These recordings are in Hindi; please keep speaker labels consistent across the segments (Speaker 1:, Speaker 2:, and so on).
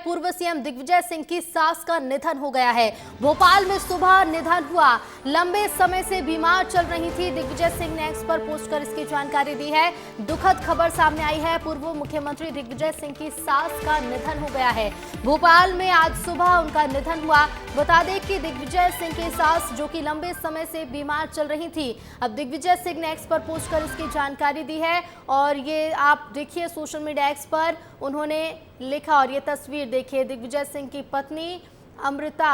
Speaker 1: पूर्व सीएम दिग्विजय सिंह की सास का निधन हो गया है। भोपाल में सुबह निधन हुआ। लंबे समय से बीमार चल रही थी। दिग्विजय सिंह ने एक्स पर पोस्ट कर इसकी जानकारी दी है। दुखद खबर सामने आई है। पूर्व मुख्यमंत्री दिग्विजय सिंह की सास का निधन हो गया है। भोपाल में आज सुबह उनका निधन हुआ। बता दें कि दिग्विजय सिंह की सास जो कि लंबे समय से बीमार चल रही थी, अब दिग्विजय सिंह ने एक्स पर पोस्ट कर इसकी जानकारी दी है। और ये आप देखिए सोशल मीडिया एक्स पर उन्होंने लिखा, और ये तस्वीर देखिए दिग्विजय सिंह की पत्नी अमृता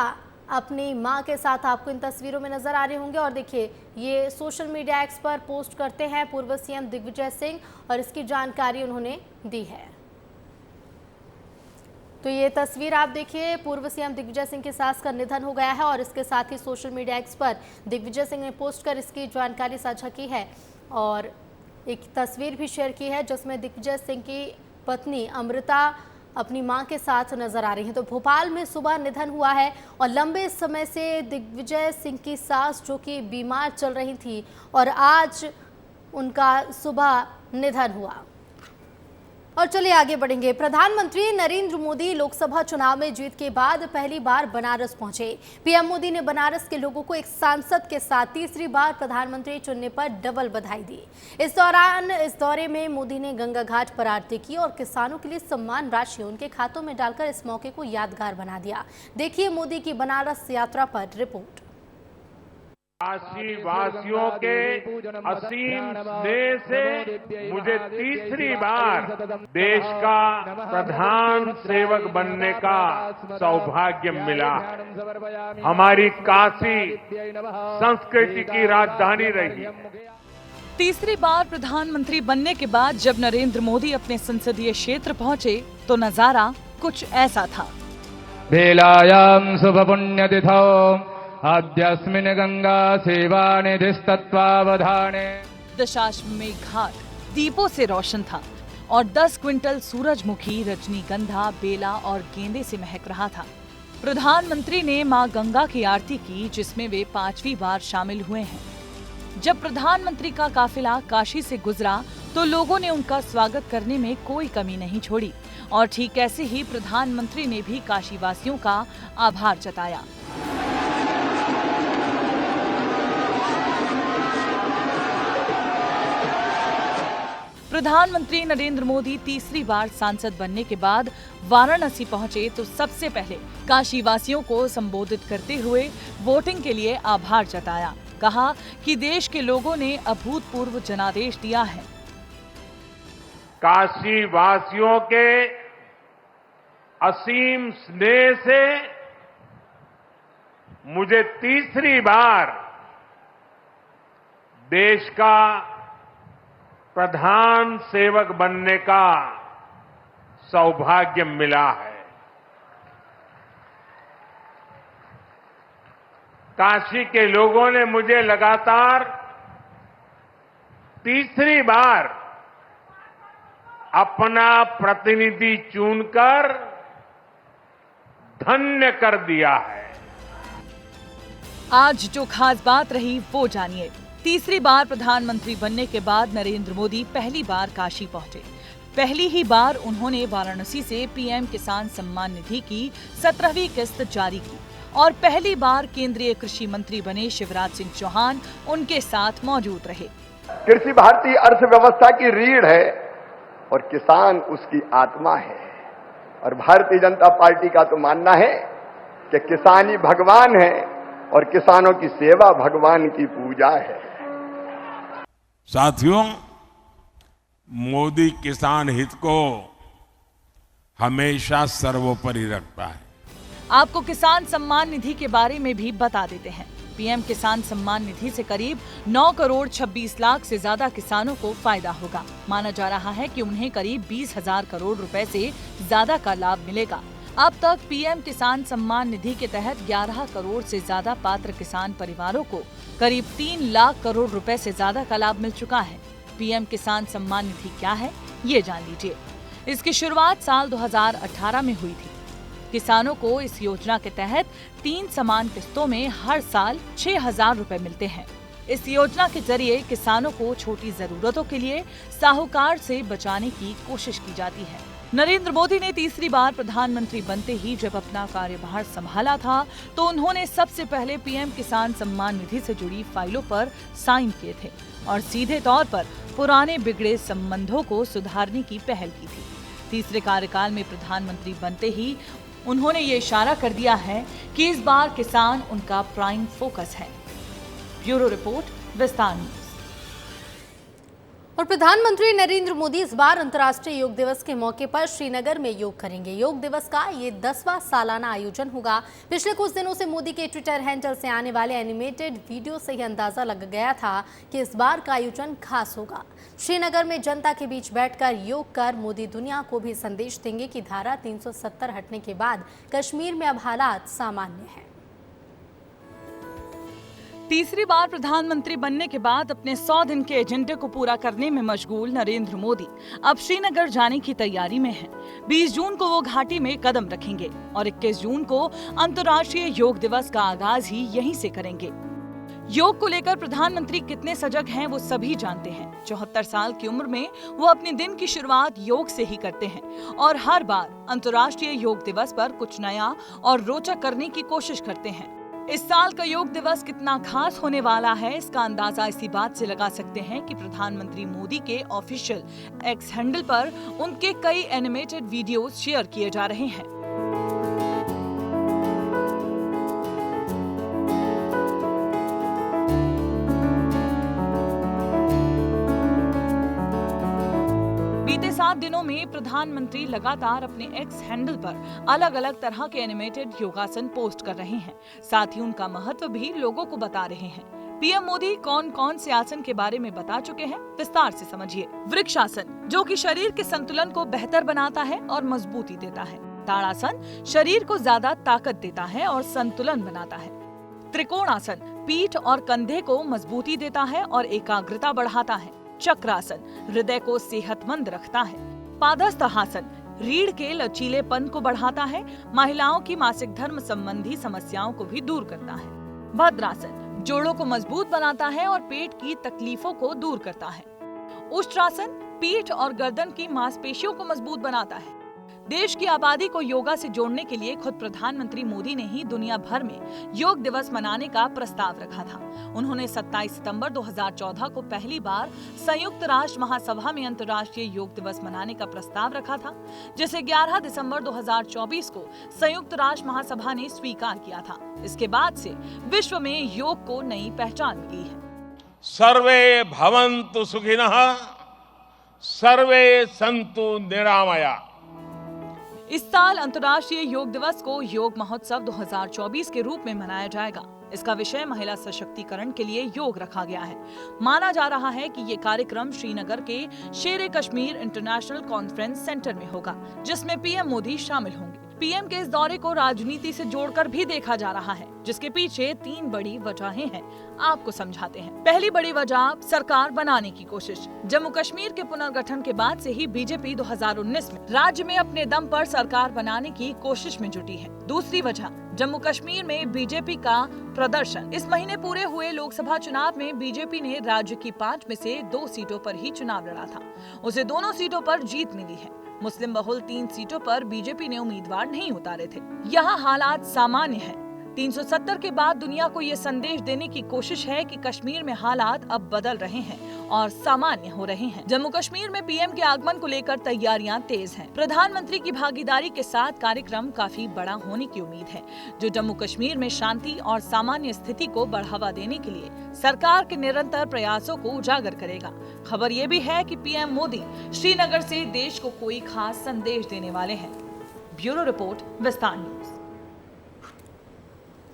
Speaker 1: अपनी मां के साथ आपको इन तस्वीरों में नजर आ रहे होंगे। और देखिए ये सोशल मीडिया एक्स पर पोस्ट करते हैं पूर्व सीएम दिग्विजय सिंह और इसकी जानकारी उन्होंने दी है। तो ये तस्वीर आप देखिए, पूर्व सीएम दिग्विजय सिंह की सास का निधन हो गया है और इसके साथ ही सोशल मीडिया एक्स पर दिग्विजय सिंह ने पोस्ट कर इसकी जानकारी साझा की है और एक तस्वीर भी शेयर की है जिसमें दिग्विजय सिंह की पत्नी अमृता अपनी मां के साथ नजर आ रही हैं। तो भोपाल में सुबह निधन हुआ है और लंबे समय से दिग्विजय सिंह की सास जो कि बीमार चल रही थी और आज उनका सुबह निधन हुआ। और चलिए आगे बढ़ेंगे। प्रधानमंत्री नरेंद्र मोदी लोकसभा चुनाव में जीत के बाद पहली बार बनारस पहुंचे। पीएम मोदी ने बनारस के लोगों को एक सांसद के साथ तीसरी बार प्रधानमंत्री चुनने पर डबल बधाई दी। इस दौरे में मोदी ने गंगा घाट पर आरती की और किसानों के लिए सम्मान राशि उनके खातों में डालकर इस मौके को यादगार बना दिया। देखिए मोदी की बनारस यात्रा पर रिपोर्ट।
Speaker 2: काशी वासियों के असीम स्नेह से मुझे तीसरी बार देश का प्रधान सेवक बनने का सौभाग्य मिला है। हमारी काशी संस्कृति की राजधानी रही।
Speaker 3: तीसरी बार प्रधानमंत्री बनने के बाद जब नरेंद्र मोदी अपने संसदीय क्षेत्र पहुंचे तो नजारा कुछ ऐसा था।
Speaker 4: बेलायाम शुभ पुण्यतिथौ आद्यस्मिन् गंगा सेवा निधिस्तत्वावधाने।
Speaker 3: दशाश्वमेध घाट दीपों से रोशन था और 10 क्विंटल सूरजमुखी, रजनीगंधा, बेला और गेंदे से महक रहा था। प्रधानमंत्री ने मां गंगा की आरती की जिसमें वे 5वीं बार शामिल हुए हैं। जब प्रधानमंत्री का काफिला काशी से गुजरा तो लोगों ने उनका स्वागत करने में कोई कमी नहीं छोड़ी और ठीक ऐसे ही प्रधानमंत्री ने भी काशी वासियों का आभार जताया। प्रधानमंत्री नरेंद्र मोदी तीसरी बार सांसद बनने के बाद वाराणसी पहुंचे तो सबसे पहले काशी वासियों को संबोधित करते हुए वोटिंग के लिए आभार जताया। कहा कि देश के लोगों ने अभूतपूर्व जनादेश दिया है।
Speaker 2: काशी वासियों के असीम स्नेह से मुझे तीसरी बार देश का प्रधान सेवक बनने का सौभाग्य मिला है। काशी के लोगों ने मुझे लगातार तीसरी बार अपना प्रतिनिधि चुनकर धन्य कर दिया है।
Speaker 3: आज जो खास बात रही वो जानिए। तीसरी बार प्रधानमंत्री बनने के बाद नरेंद्र मोदी पहली बार काशी पहुंचे। पहली ही बार उन्होंने वाराणसी से पीएम किसान सम्मान निधि की 17वीं किस्त जारी की और पहली बार केंद्रीय कृषि मंत्री बने शिवराज सिंह चौहान उनके साथ मौजूद रहे।
Speaker 5: कृषि भारतीय अर्थव्यवस्था की रीढ़ है और किसान उसकी आत्मा है और भारतीय जनता पार्टी का तो मानना है कि किसान ही भगवान है और किसानों की सेवा भगवान की पूजा है।
Speaker 6: साथियों, मोदी किसान हित को हमेशा सर्वोपरि रखता है।
Speaker 3: आपको किसान सम्मान निधि के बारे में भी बता देते हैं। पीएम किसान सम्मान निधि से करीब 9 करोड़ 26 लाख से ज्यादा किसानों को फायदा होगा। माना जा रहा है कि उन्हें करीब 20,000 करोड़ रुपए से ज्यादा का लाभ मिलेगा। अब तक पीएम किसान सम्मान निधि के तहत 11 करोड़ से ज्यादा पात्र किसान परिवारों को करीब 3 लाख करोड़ रुपए से ज्यादा का लाभ मिल चुका है। पीएम किसान सम्मान निधि क्या है, ये जान लीजिए। इसकी शुरुआत साल 2018 में हुई थी। किसानों को इस योजना के तहत 3 समान किस्तों में हर साल 6,000 रुपए मिलते हैं। इस योजना के जरिए किसानों को छोटी जरूरतों के लिए साहूकार से बचाने की कोशिश की जाती है। नरेंद्र मोदी ने तीसरी बार प्रधानमंत्री बनते ही जब अपना कार्यभार संभाला था तो उन्होंने सबसे पहले पीएम किसान सम्मान निधि से जुड़ी फाइलों पर साइन किए थे और सीधे तौर पर पुराने बिगड़े संबंधों को सुधारने की पहल की थी। तीसरे कार्यकाल में प्रधानमंत्री बनते ही उन्होंने ये इशारा कर दिया है कि इस बार किसान उनका प्राइम फोकस है। ब्यूरो रिपोर्ट, विस्तार न्यूज।
Speaker 1: और प्रधानमंत्री नरेंद्र मोदी इस बार अंतर्राष्ट्रीय योग दिवस के मौके पर श्रीनगर में योग करेंगे। योग दिवस का ये 10वां सालाना आयोजन होगा। पिछले कुछ दिनों से मोदी के ट्विटर हैंडल से आने वाले एनिमेटेड वीडियो से ही अंदाजा लग गया था कि इस बार का आयोजन खास होगा। श्रीनगर में जनता के बीच बैठकर योग कर मोदी दुनिया को भी संदेश देंगे कि धारा 370 हटने के बाद कश्मीर में अब हालात सामान्य हैं।
Speaker 3: तीसरी बार प्रधानमंत्री बनने के बाद अपने 100 दिन के एजेंडे को पूरा करने में मशगूल नरेंद्र मोदी अब श्रीनगर जाने की तैयारी में हैं। 20 जून को वो घाटी में कदम रखेंगे और 21 जून को अंतर्राष्ट्रीय योग दिवस का आगाज ही यहीं से करेंगे। योग को लेकर प्रधानमंत्री कितने सजग हैं वो सभी जानते हैं। 74 साल की उम्र में वो अपने दिन की शुरुआत योग से ही करते हैं और हर बार अंतर्राष्ट्रीय योग दिवस पर कुछ नया और रोचक करने की कोशिश करते हैं। इस साल का योग दिवस कितना खास होने वाला है इसका अंदाजा इसी बात से लगा सकते हैं कि प्रधानमंत्री मोदी के ऑफिशियल एक्स हैंडल पर उनके कई एनिमेटेड वीडियोस शेयर किए जा रहे हैं। बीते 7 दिनों में प्रधानमंत्री लगातार अपने एक्स हैंडल पर अलग अलग तरह के एनिमेटेड योगासन पोस्ट कर रहे हैं। साथ ही उनका महत्व भी लोगों को बता रहे हैं। पीएम मोदी कौन कौन से आसन के बारे में बता चुके हैं, विस्तार से समझिए। वृक्षासन, जो कि शरीर के संतुलन को बेहतर बनाता है और मजबूती देता है। ताड़ासन, शरीर को ज्यादा ताकत देता है और संतुलन बनाता है। त्रिकोणासन, पीठ और कंधे को मजबूती देता है और एकाग्रता बढ़ाता है। चक्रासन, हृदय को सेहतमंद रखता है। पादस्थासन, रीढ़ के लचीलेपन को बढ़ाता है। महिलाओं की मासिक धर्म संबंधी समस्याओं को भी दूर करता है। भद्रासन, जोड़ों को मजबूत बनाता है और पेट की तकलीफों को दूर करता है। उष्ट्रासन, पीठ और गर्दन की मांसपेशियों को मजबूत बनाता है। देश की आबादी को योगा से जोड़ने के लिए खुद प्रधानमंत्री मोदी ने ही दुनिया भर में योग दिवस मनाने का प्रस्ताव रखा था। उन्होंने 27 सितंबर 2014 को पहली बार संयुक्त राष्ट्र महासभा में अंतर्राष्ट्रीय योग दिवस मनाने का प्रस्ताव रखा था, जिसे 11 दिसंबर 2024 को संयुक्त राष्ट्र महासभा ने स्वीकार किया था। इसके बाद से विश्व में योग को नई पहचान मिली है।
Speaker 6: सर्वे भवन्तु सुखिनः, सर्वे सन्तु निरामया।
Speaker 3: इस साल अंतर्राष्ट्रीय योग दिवस को योग महोत्सव 2024 के रूप में मनाया जाएगा। इसका विषय महिला सशक्तिकरण के लिए योग रखा गया है। माना जा रहा है कि ये कार्यक्रम श्रीनगर के शेर कश्मीर इंटरनेशनल कॉन्फ्रेंस सेंटर में होगा, जिसमें पीएम मोदी शामिल होंगे। पीएम के इस दौरे को राजनीति से जोड़कर भी देखा जा रहा है, जिसके पीछे 3 बड़ी वजहें हैं। आपको समझाते हैं। पहली बड़ी वजह, सरकार बनाने की कोशिश। जम्मू कश्मीर के पुनर्गठन के बाद से ही बीजेपी 2019 में राज्य में अपने दम पर सरकार बनाने की कोशिश में जुटी है। दूसरी वजह, जम्मू कश्मीर में बीजेपी का प्रदर्शन। इस महीने पूरे हुए लोकसभा चुनाव में बीजेपी ने राज्य की 5 में से 2 सीटों पर ही चुनाव लड़ा था। उसे दोनों सीटों पर जीत मिली है। मुस्लिम बहुल 3 सीटों पर बीजेपी ने उम्मीदवार नहीं उतारे थे। यहाँ हालात सामान्य हैं। 370 के बाद दुनिया को ये संदेश देने की कोशिश है कि कश्मीर में हालात अब बदल रहे हैं और सामान्य हो रहे हैं। जम्मू कश्मीर में पीएम के आगमन को लेकर तैयारियां तेज हैं। प्रधानमंत्री की भागीदारी के साथ कार्यक्रम काफी बड़ा होने की उम्मीद है, जो जम्मू कश्मीर में शांति और सामान्य स्थिति को बढ़ावा देने के लिए सरकार के निरंतर प्रयासों को उजागर करेगा। खबर ये भी है कि पीएम मोदी श्रीनगर से देश को कोई खास संदेश देने वाले हैं। ब्यूरो रिपोर्ट, विस्तार न्यूज।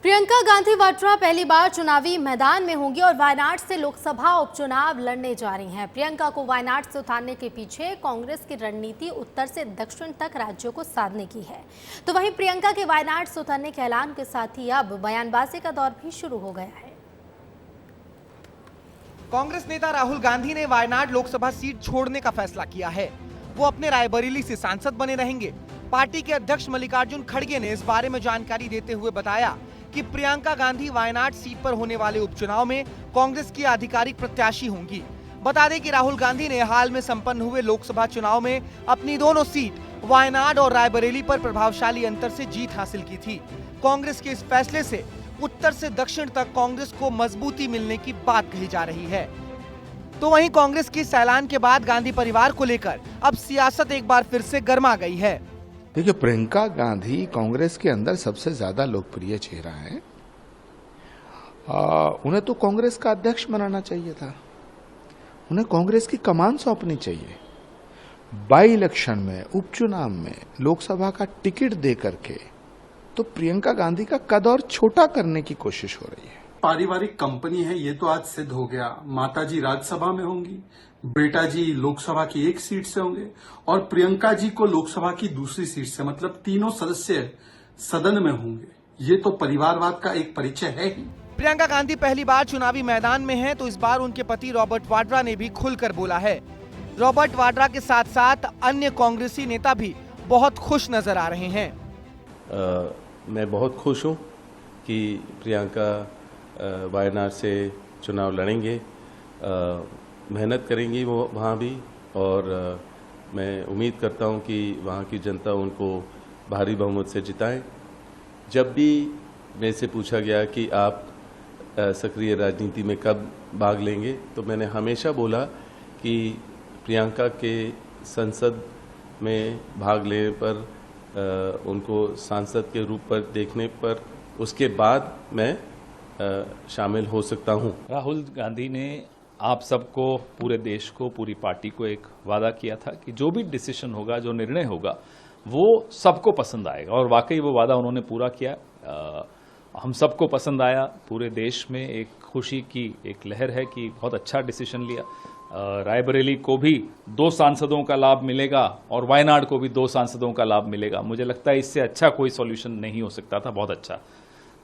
Speaker 1: प्रियंका गांधी वाड्रा पहली बार चुनावी मैदान में होंगी और वायनाड से लोकसभा उपचुनाव लड़ने जा रही हैं। प्रियंका को वायनाड से उतारने के पीछे कांग्रेस की रणनीति उत्तर से दक्षिण तक राज्यों को साधने की है। तो वहीं प्रियंका के वायनाड से उतरने के ऐलान के साथ ही अब बयानबाजी का दौर भी शुरू हो गया है।
Speaker 7: कांग्रेस नेता राहुल गांधी ने वायनाड लोकसभा सीट छोड़ने का फैसला किया है। वो अपने रायबरेली से सांसद बने रहेंगे। पार्टी के अध्यक्ष मल्लिकार्जुन खड़गे ने इस बारे में जानकारी देते हुए बताया कि प्रियंका गांधी वायनाड सीट पर होने वाले उपचुनाव में कांग्रेस की आधिकारिक प्रत्याशी होंगी। बता दें कि राहुल गांधी ने हाल में संपन्न हुए लोकसभा चुनाव में अपनी दोनों सीट वायनाड और रायबरेली पर प्रभावशाली अंतर से जीत हासिल की थी। कांग्रेस के इस फैसले से उत्तर से दक्षिण तक कांग्रेस को मजबूती मिलने की बात कही जा रही है। तो वहीं कांग्रेस की इस ऐलान के बाद गांधी परिवार को लेकर अब सियासत एक बार फिर से गर्मा गई है।
Speaker 8: देखिए, प्रियंका गांधी कांग्रेस के अंदर सबसे ज्यादा लोकप्रिय चेहरा है। उन्हें तो कांग्रेस का अध्यक्ष बनाना चाहिए था, उन्हें कांग्रेस की कमान सौंपनी चाहिए। बाई इलेक्शन में, उपचुनाव में लोकसभा का टिकट दे करके तो प्रियंका गांधी का कद और छोटा करने की कोशिश हो रही है।
Speaker 9: पारिवारिक कंपनी है, ये तो आज सिद्ध हो गया। माताजी राज्यसभा में होंगी, बेटा जी लोकसभा की एक सीट से होंगे और प्रियंका जी को लोकसभा की दूसरी सीट से, मतलब तीनों सदस्य सदन में होंगे। ये तो परिवारवाद का एक परिचय है ही।
Speaker 7: प्रियंका गांधी पहली बार चुनावी मैदान में हैं, तो इस बार उनके पति रॉबर्ट वाड्रा ने भी खुलकर बोला है। रॉबर्ट वाड्रा के साथ साथ अन्य कांग्रेसी नेता भी बहुत खुश नजर आ रहे हैं।
Speaker 10: मैं बहुत खुश हूं कि प्रियंका वायनाड से चुनाव लड़ेंगे, मेहनत करेंगी वो वहाँ भी, और मैं उम्मीद करता हूँ कि वहाँ की जनता उनको भारी बहुमत से जिताएं। जब भी मेरे से पूछा गया कि आप सक्रिय राजनीति में कब भाग लेंगे, तो मैंने हमेशा बोला कि प्रियंका के संसद में भाग लेने पर, उनको सांसद के रूप पर देखने पर, उसके बाद मैं शामिल हो सकता हूं।
Speaker 11: राहुल गांधी ने आप सबको, पूरे देश को, पूरी पार्टी को एक वादा किया था कि जो भी डिसीजन होगा, जो निर्णय होगा, वो सबको पसंद आएगा, और वाकई वो वादा उन्होंने पूरा किया। हम सबको पसंद आया। पूरे देश में एक खुशी की एक लहर है कि बहुत अच्छा डिसीजन लिया। रायबरेली को भी 2 सांसदों का लाभ मिलेगा और वायनाड को भी 2 सांसदों का लाभ मिलेगा। मुझे लगता है इससे अच्छा कोई सॉल्यूशन नहीं हो सकता था। बहुत अच्छा।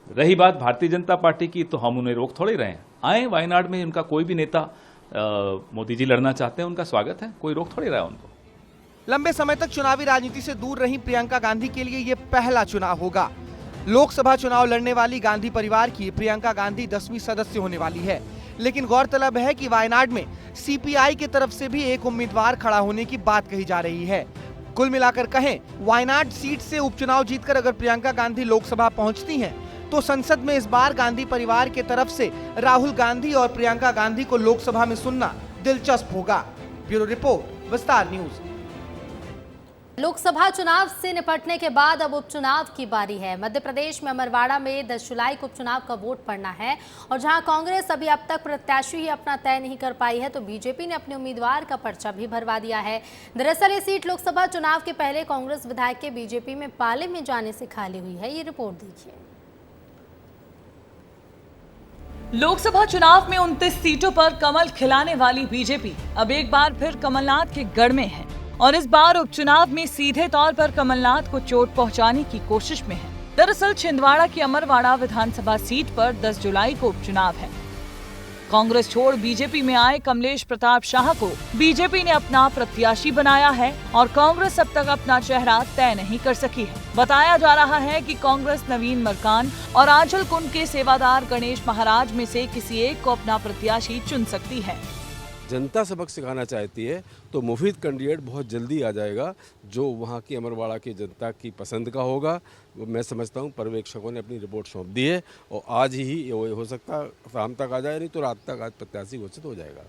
Speaker 11: रही बात भारतीय जनता पार्टी की, तो हम उन्हें रोक थोड़े रहे हैं। आए वायनाड में, उनका कोई भी नेता, मोदी जी लड़ना चाहते हैं, उनका स्वागत है, कोई रोक थोड़े रहा है उनको।
Speaker 7: लंबे समय तक चुनावी राजनीति से दूर रही प्रियंका गांधी के लिए ये पहला चुनाव होगा। लोकसभा चुनाव लड़ने वाली गांधी परिवार की प्रियंका गांधी 10वीं सदस्य होने वाली है। लेकिन गौरतलब है कि वायनाड में सीपीआई की तरफ से भी एक उम्मीदवार खड़ा होने की बात कही जा रही है। कुल मिलाकर कहें, वायनाड सीट से उपचुनाव जीतकर अगर प्रियंका गांधी लोकसभा पहुंचती हैं, तो संसद में इस बार गांधी परिवार के तरफ से राहुल गांधी और प्रियंका गांधी को लोकसभा में सुनना दिलचस्प होगा। ब्यूरो रिपोर्ट, विस्तार न्यूज।
Speaker 1: लोकसभा चुनाव से निपटने के बाद अब उपचुनाव की बारी है। मध्य प्रदेश में अमरवाड़ा में 10 जुलाई को उपचुनाव का वोट पड़ना है, और जहां कांग्रेस अभी अब तक प्रत्याशी ही अपना तय नहीं कर पाई है, तो बीजेपी ने अपने उम्मीदवार का पर्चा भी भरवा दिया है। दरअसल ये सीट लोकसभा चुनाव के पहले कांग्रेस विधायक के बीजेपी में पाले में जाने से खाली हुई है। ये रिपोर्ट देखिए।
Speaker 3: लोकसभा चुनाव में 29 सीटों पर कमल खिलाने वाली बीजेपी अब एक बार फिर कमलनाथ के गढ़ में है, और इस बार उपचुनाव में सीधे तौर पर कमलनाथ को चोट पहुंचाने की कोशिश में है। दरअसल छिंदवाड़ा की अमरवाड़ा विधानसभा सीट पर 10 जुलाई को उपचुनाव है। कांग्रेस छोड़ बीजेपी में आए कमलेश प्रताप शाह को बीजेपी ने अपना प्रत्याशी बनाया है, और कांग्रेस अब तक अपना चेहरा तय नहीं कर सकी है। बताया जा रहा है कि कांग्रेस नवीन मरकान और आंचल कुंड के सेवादार गणेश महाराज में से किसी एक को अपना प्रत्याशी चुन सकती है।
Speaker 12: जनता सबक सिखाना चाहती है तो मुफीद कैंडिडेट बहुत जल्दी आ जाएगा, जो वहाँ की अमरवाड़ा की जनता की पसंद का होगा। मैं समझता हूँ पर्यवेक्षकों ने अपनी रिपोर्ट सौंप दी है, और आज ही हो सकता शाम तक आ जाए, नहीं तो रात तक आज प्रत्याशी घोषित हो जाएगा।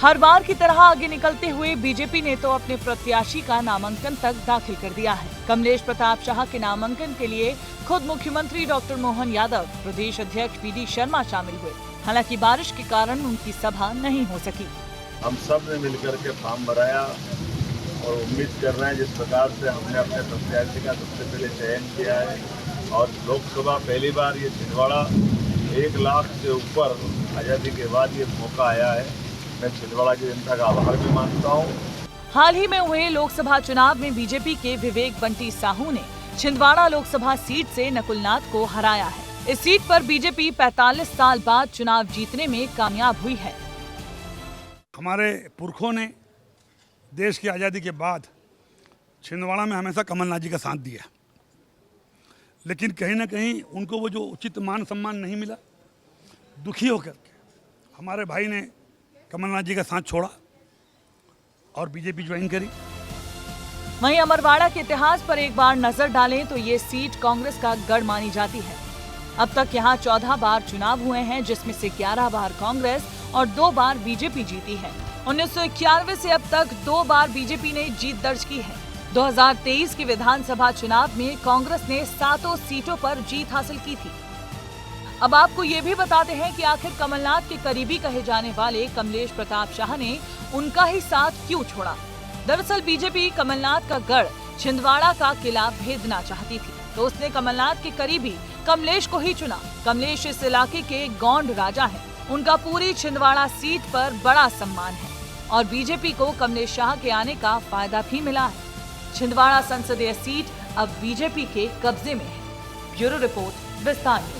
Speaker 3: हर बार की तरह आगे निकलते हुए बीजेपी ने तो अपने प्रत्याशी का नामांकन तक दाखिल कर दिया है। कमलेश प्रताप शाह के नामांकन के लिए खुद मुख्यमंत्री डॉक्टर मोहन यादव, प्रदेश अध्यक्ष वी.डी. शर्मा शामिल हुए। हालांकि बारिश के कारण उनकी सभा नहीं हो सकी।
Speaker 13: हम सब ने मिलकर के फॉर्म भराया और उम्मीद कर रहे हैं जिस प्रकार से हमने अपने प्रत्याशी का सबसे पहले चयन किया है, और लोकसभा पहली बार ये छिंदवाड़ा 1 लाख से ऊपर आज़ादी के बाद ये मौका आया है। मैं छिंदवाड़ा की जनता का आभार भी मानता हूँ।
Speaker 3: हाल ही में हुए लोकसभा चुनाव में बीजेपी के विवेक बंटी साहू ने छिंदवाड़ा लोकसभा सीट से नकुलनाथ को हराया है। इस सीट पर बीजेपी 45 साल बाद चुनाव जीतने में कामयाब हुई है।
Speaker 14: हमारे पुरखों ने देश की आज़ादी के बाद छिंदवाड़ा में हमेशा कमलनाथ जी का साथ दिया, लेकिन कहीं ना कहीं उनको वो जो उचित मान सम्मान नहीं मिला। दुखी होकर के हमारे भाई ने कमलनाथ जी का साथ छोड़ा और बीजेपी ज्वाइन करी।
Speaker 3: वहीं अमरवाड़ा के इतिहास पर एक बार नजर डालें तो ये सीट कांग्रेस का गढ़ मानी जाती है। अब तक यहाँ 14 बार चुनाव हुए हैं, जिसमें से 11 बार कांग्रेस और 2 बार बीजेपी जीती है। 1991 से अब तक 2 बार बीजेपी ने जीत दर्ज की है। 2023 के विधानसभा चुनाव में कांग्रेस ने 7 सीटों पर जीत हासिल की थी। अब आपको ये भी बताते हैं कि आखिर कमलनाथ के करीबी कहे जाने वाले कमलेश प्रताप शाह ने उनका ही साथ क्यों छोड़ा। दरअसल बीजेपी कमलनाथ का गढ़ छिंदवाड़ा का किला भेदना चाहती थी, तो उसने कमलनाथ के करीबी कमलेश को ही चुना। कमलेश इस इलाके के गौंड राजा हैं। उनका पूरी छिंदवाड़ा सीट पर बड़ा सम्मान है और बीजेपी को कमलेश शाह के आने का फायदा भी मिला है। छिंदवाड़ा संसदीय सीट अब बीजेपी के कब्जे में है। ब्यूरो रिपोर्ट, विस्तार न्यूज।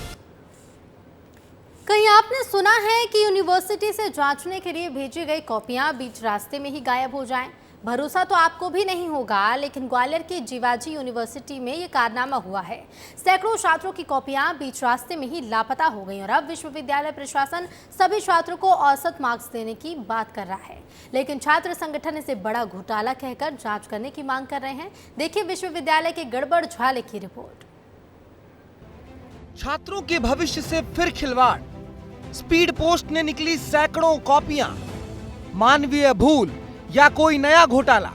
Speaker 1: कहीं आपने सुना है कि यूनिवर्सिटी से जांचने के लिए भेजी गई कॉपियां बीच रास्ते में ही गायब हो जाएं? भरोसा तो आपको भी नहीं होगा, लेकिन ग्वालियर की जीवाजी यूनिवर्सिटी में ये कारनामा हुआ है। सैकड़ों छात्रों की कॉपियां बीच रास्ते में ही लापता हो गई और अब विश्वविद्यालय प्रशासन सभी छात्रों को औसत मार्क्स देने की बात कर रहा है, लेकिन छात्र संगठन इसे बड़ा घोटाला कहकर जांच करने की मांग कर रहे हैं। देखिए विश्वविद्यालय के गड़बड़ झाले की रिपोर्ट।
Speaker 7: छात्रों के भविष्य से फिर खिलवाड़, स्पीड पोस्ट ने निकली सैकड़ों कॉपियां, मानवीय भूल या कोई नया घोटाला।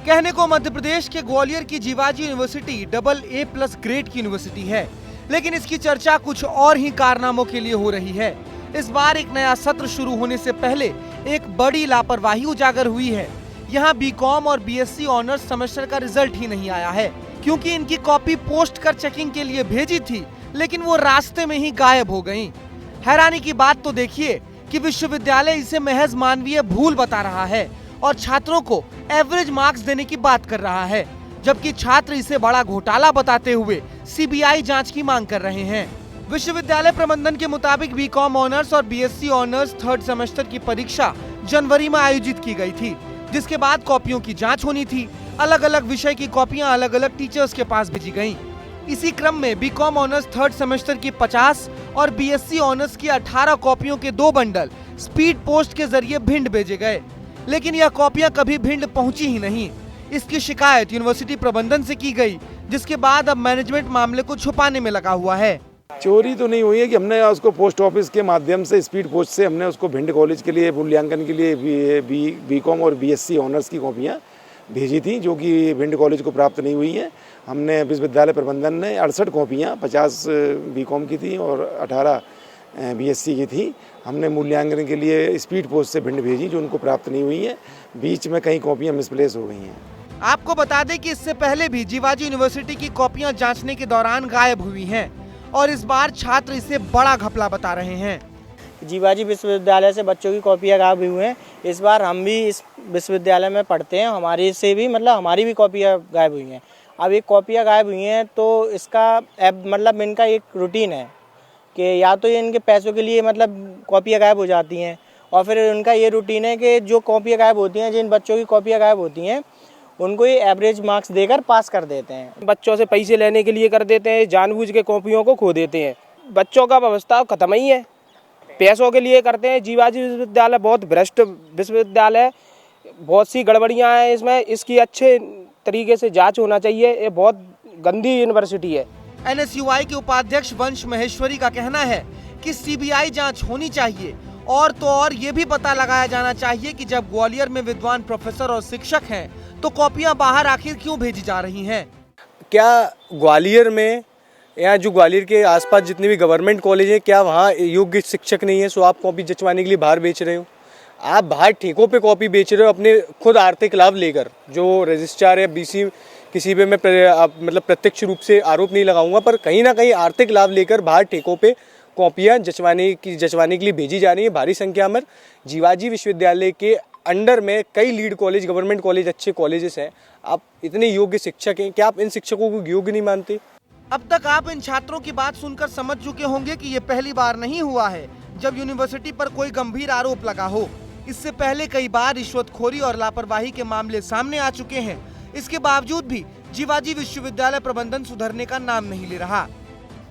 Speaker 7: कहने को मध्य प्रदेश के ग्वालियर की जीवाजी यूनिवर्सिटी AA+ ग्रेड की यूनिवर्सिटी है, लेकिन इसकी चर्चा कुछ और ही कारनामों के लिए हो रही है। इस बार एक नया सत्र शुरू होने से पहले एक बड़ी लापरवाही उजागर हुई है। यहाँ BCom और BSc ऑनर्स सेमेस्टर का रिजल्ट ही नहीं आया है, क्योंकि इनकी कॉपी पोस्ट कर चेकिंग के लिए भेजी थी, लेकिन वो रास्ते में ही गायब हो गयी। हैरानी की बात तो देखिए कि विश्वविद्यालय इसे महज मानवीय भूल बता रहा है और छात्रों को एवरेज मार्क्स देने की बात कर रहा है, जबकि छात्र इसे बड़ा घोटाला बताते हुए CBI जांच की मांग कर रहे हैं। विश्वविद्यालय प्रबंधन के मुताबिक BCom ऑनर्स और BSc ऑनर्स 3rd सेमेस्टर की परीक्षा जनवरी में आयोजित की गई थी, जिसके बाद कॉपियों की जांच होनी थी। अलग अलग विषय की कॉपियां अलग अलग टीचर्स के पास भेजी गयी। इसी क्रम में BCom ऑनर्स 3rd सेमेस्टर की 50 और BSc ऑनर्स की 18 कॉपियों के 2 बंडल स्पीड पोस्ट के जरिए भिंड भेजे गए, लेकिन यह कॉपियां कभी भिंड पहुंची ही नहीं। इसकी शिकायत यूनिवर्सिटी प्रबंधन से की गई, जिसके बाद अब मैनेजमेंट मामले को छुपाने में लगा हुआ है।
Speaker 12: चोरी तो नहीं हुई है कि हमने उसको पोस्ट ऑफिस के माध्यम से स्पीड पोस्ट से हमने उसको भिंड कॉलेज के लिए मूल्यांकन के लिए BCom और BSc ऑनर्स की कॉपियाँ भेजी थी, जो कि भिंड कॉलेज को प्राप्त नहीं हुई है। हमने विश्वविद्यालय प्रबंधन ने 68 कॉपियाँ 50 BCom की थी और 18 BSc की थी। हमने मूल्यांकन के लिए स्पीड पोस्ट से भिंड भेजी, जो उनको प्राप्त नहीं हुई है। बीच में कई कॉपियाँ मिसप्लेस हो गई हैं।
Speaker 7: आपको बता दें कि इससे पहले भी जीवाजी यूनिवर्सिटी की कॉपियां जांचने के दौरान गायब हुई हैं और इस बार छात्र इसे बड़ा घपला बता रहे हैं।
Speaker 15: जीवाजी विश्वविद्यालय से बच्चों की कॉपियां गायब हुई हैं। इस बार हम भी इस विश्वविद्यालय में पढ़ते हैं, हमारी से भी हमारी भी कॉपियां गायब हुई हैं। अब एक कॉपियां गायब हुई हैं तो इसका इनका एक रूटीन है कि या तो ये इनके पैसों के लिए कॉपियां गायब हो जाती हैं, और फिर उनका ये रूटीन है कि जो कॉपियां गायब होती हैं, जिन बच्चों की कॉपियां गायब होती हैं, उनको ये एवरेज मार्क्स देकर पास कर देते हैं।
Speaker 16: बच्चों से पैसे लेने के लिए कर देते हैं, जानबूझ के कॉपियों को खो देते हैं। बच्चों का व्यवस्था खत्म ही है, पैसों के लिए करते हैं। जीवाजी विश्वविद्यालय बहुत भ्रष्ट विश्वविद्यालय, बहुत सी गड़बड़ियाँ हैं इसमें। इसकी अच्छे तरीके से जांच होना चाहिए। ये बहुत गंदी यूनिवर्सिटी है।
Speaker 7: NSUI के उपाध्यक्ष वंश महेश्वरी का कहना है कि CBI जांच होनी चाहिए और तो और ये भी पता लगाया जाना चाहिए कि जब ग्वालियर में विद्वान प्रोफेसर और शिक्षक हैं तो कॉपियां बाहर आखिर क्यों भेजी जा रही हैं।
Speaker 16: क्या ग्वालियर में या जो ग्वालियर के आसपास जितने भी गवर्नमेंट कॉलेज हैं, क्या वहाँ योग्य शिक्षक नहीं है, सो आप कॉपी जचवाने के लिए बाहर बेच रहे हो? आप बाहर ठेकों पे कॉपी बेच रहे हो अपने खुद आर्थिक लाभ लेकर। जो रजिस्ट्रार या BC किसी पे मैं प्रत्यक्ष रूप से आरोप नहीं लगाऊंगा, पर कहीं ना कहीं आर्थिक लाभ लेकर बाहर ठेकों पे कॉपियां जचवाने के लिए भेजी जा रही है भारी संख्या में। जीवाजी विश्वविद्यालय के अंडर में कई लीड कॉलेज, गवर्नमेंट कॉलेज, अच्छे कॉलेजेस हैं। आप इतने योग्य शिक्षक हैं, क्या आप इन शिक्षकों को योग्य नहीं मानते?
Speaker 7: अब तक आप इन छात्रों की बात सुनकर समझ चुके होंगे कि ये पहली बार नहीं हुआ है जब यूनिवर्सिटी पर कोई गंभीर आरोप लगा हो। इससे पहले कई बार रिश्वतखोरी और लापरवाही के मामले सामने आ चुके हैं। इसके बावजूद भी जीवाजी विश्वविद्यालय प्रबंधन सुधरने का नाम नहीं ले रहा।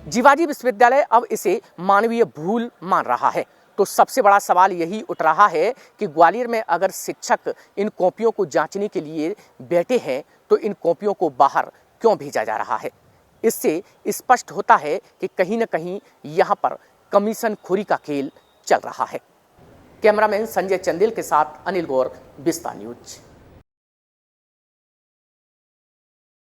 Speaker 17: जीवाजी विश्वविद्यालय अब इसे मानवीय भूल मान रहा है। तो सबसे बड़ा सवाल यही उठ रहा है कि ग्वालियर में अगर शिक्षक इन कॉपियों को जांचने के लिए बैठे हैं तो इन कॉपियों को बाहर क्यों भेजा जा रहा है। इससे स्पष्ट होता है कि कहीं न कहीं यहाँ पर कमीशन खोरी का खेल चल रहा है। कैमरामैन संजय चंदेल के साथ अनिल गौर, विस्तार न्यूज।